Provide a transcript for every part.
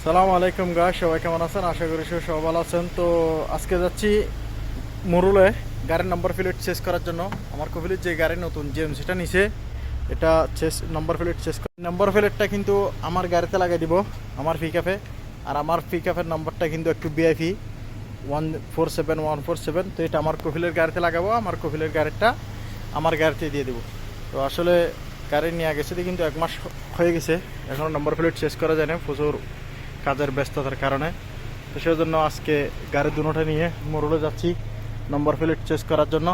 সালাম আলাইকুম গাইস, সবাই কেমন আছেন? আশা করি সবাই ভালো আছেন। তো আজকে যাচ্ছি মুরুলে গাড়ির নাম্বার প্লেট চেস করার জন্য। আমার কপিলের যে গাড়ি নতুন জিএমসিটা নিছে, এটা chassis number plate chassis number প্লেটটা কিন্তু আমার গাড়িতে লাগাই দিব, আমার পিকআপে। আর আমার পিকআপের নাম্বারটা কিন্তু একটু বিআইপি 147147। তো এটা আমার কপিলের গাড়িতে লাগাবো, আমার কপিলের গাড়িটা আমার গাড়িতে দিয়ে দেবো। তো আসলে গাড়ি নিয়ে গেছে কিন্তু 1 মাস হয়ে গেছে, এখনও নাম্বার প্লেট চেস করা যায় না, প্রচুর কাজের ব্যস্ততার কারণে। তো সেই জন্য আজকে গাড়ি দুটোটা নিয়ে মোড়লে যাচ্ছি নম্বর প্লেট চেস করার জন্য।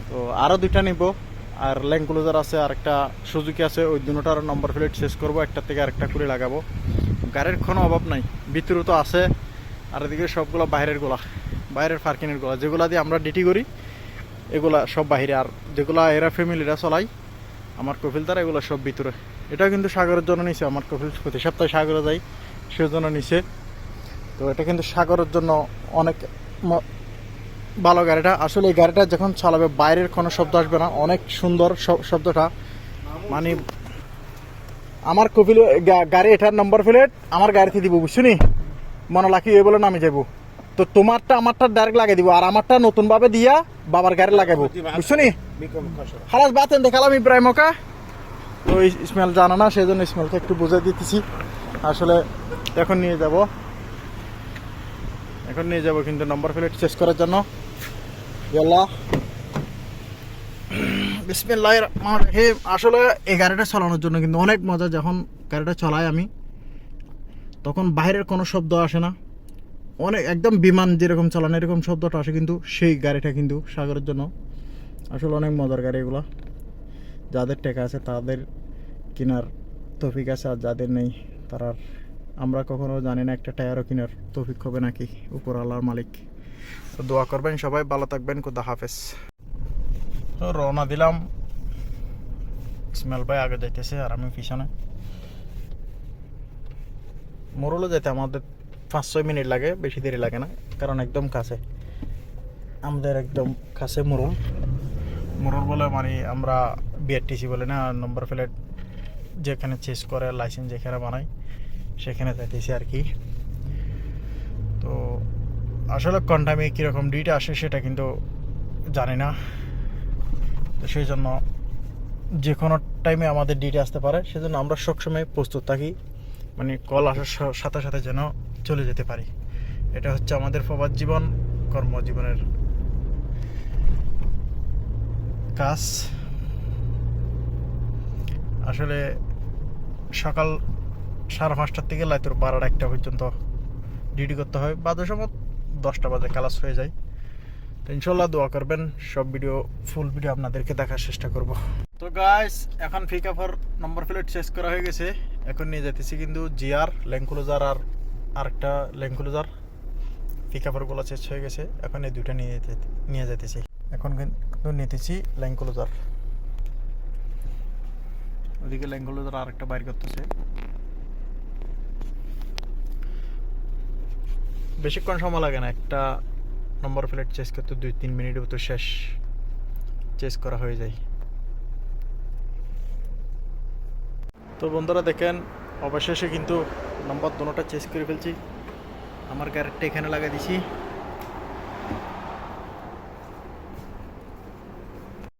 তো আরও দুইটা নিব, আর ল্যান্ড ক্রুজার আছে, আর একটা সুজুকি আছে। ওই দুটোটার নম্বর প্লেট চেস করবো, একটা থেকে আরেকটা করে লাগাবো। গাড়ির কোনো অভাব নাই, ভিতরে তো আছে। আর এদিকে সবগুলো বাইরের পার্কিংয়ের গুলা, যেগুলা দিয়ে আমরা ডিটি করি এগুলা সব বাইরে। আর যেগুলা এরা ফ্যামিলিরা চলাই আমার কপিল তারা, এগুলো সব ভিতরে। এটা কিন্তু সাগরের জন্য নিছে, আমার কপিল প্রতি সপ্তাহে সাগরে যাই, সেজন্য নিছে। তো এটা কিন্তু সাগরের জন্য অনেক ভালো গাড়িটা। আসলে এই গাড়িটা যখন চালাবে বাইরের কোনো শব্দ আসবে না, অনেক সুন্দর শব্দটা। মানে আমার কপিল গাড়ি, এটার নম্বর প্লেট আমার গাড়িতে দিব, বুঝছো নি? মনে লাকি এ বলে নামে যাবো। তো তোমারটা আমারটা ডাইরেক্ট লাগাই দিব, আর আমারটা নতুন ভাবে দিয়া বাবার গাড়ি লাগাবো, বুঝছো নি? খালাস বাতেন দেখালাম ইব্রাহিম ওকা। তো স্মেল জানা না, সেই জন্য স্মেলটা একটু বুঝে দিতেছি। আসলে এখন নিয়ে যাব কিন্তু নম্বর প্লেট চেস করার জন্য। বিসমিল্লাহির রহমানির রহিম। আসলে এই গাড়িটা চালানোর জন্য কিন্তু অনেক মজা। যখন গাড়িটা চালাই আমি, তখন বাইরের কোনো শব্দ আসে না, অনেক একদম বিমান যেরকম চালানো এরকম শব্দটা আসে। কিন্তু সেই গাড়িটা কিন্তু সাগরের জন্য আসলে অনেক মজার গাড়ি। এগুলো যাদের টাকা আছে তাদের কেনার তৌফিক আছে, আর যাদের নেই তারা, আমরা কখনো জানি না একটা টায়ারও কেনার তৌফিক হবে নাকি, উপর আল্লাহর মালিক। তো দোয়া করবেন সবাই, ভালো থাকবেন, খুদা হাফেজ। তো রওনা দিলাম, ইসমাইল ভাই আগে যাইতেছে আর আমি পিছনে। মোরলে যেতে আমাদের 5-6 মিনিট লাগে, বেশি দেরি লাগে না, কারণ একদম কাছে আমাদের, একদম কাছে মোরল বলে মানে আমরা বিআরটিসি বলে না, নম্বর প্লেট যেখানে চেস করে লাইসেন্স যেখানে বানাই সেখানে যাইতেছি আর কি। তো আসলে কোন টাইমে কীরকম ডিটা আসে সেটা কিন্তু জানি না। তো সেই জন্য যে কোনো টাইমে আমাদের ডিটে আসতে পারে, সেজন্য আমরা সবসময় প্রস্তুত থাকি, মানে কল আসার সাথে সাথে যেন চলে যেতে পারি। এটা হচ্ছে আমাদের প্রবাস জীবন, কর্মজীবনের কাজ। আসলে সকাল 5:30 থেকে লাইতুর 12টা-1টা পর্যন্ত ডিউটি করতে হয়, বাজে সময় 10টা বাজে কালাস হয়ে যায়। তো ইনশাল্লাহ দোয়া করবেন, সব ফুল ভিডিও আপনাদেরকে দেখার চেষ্টা করব। তো গাইস, এখন পিকআপের নম্বর প্লেট চেস করা হয়ে গেছে, এখন নিয়ে যেতেছি কিন্তু জিআর ল্যান্ড ক্রুজার আর আরেকটা ল্যান্ড ক্রুজার। পিকআপের গুলো চেস হয়ে গেছে, এখন এই দুইটা নিয়ে যেতেছি। এখন কিন্তু নিতেছি ল্যান্ড ক্রুজার, ওদিকে ল্যান্ড ক্রুজার আরেকটা বাইর করতেছে। বেশিক্ষণ সময় লাগে না, একটা নম্বর প্লেট চেস করতে 2-3 মিনিটের তো শেষ, চেস করা হয়ে যায়। তো বন্ধুরা দেখেন, অবশেষে কিন্তু নম্বর দুটোটা চেস করে ফেলছি। আমার গাড়িটা এখানে লাগিয়ে দিছি।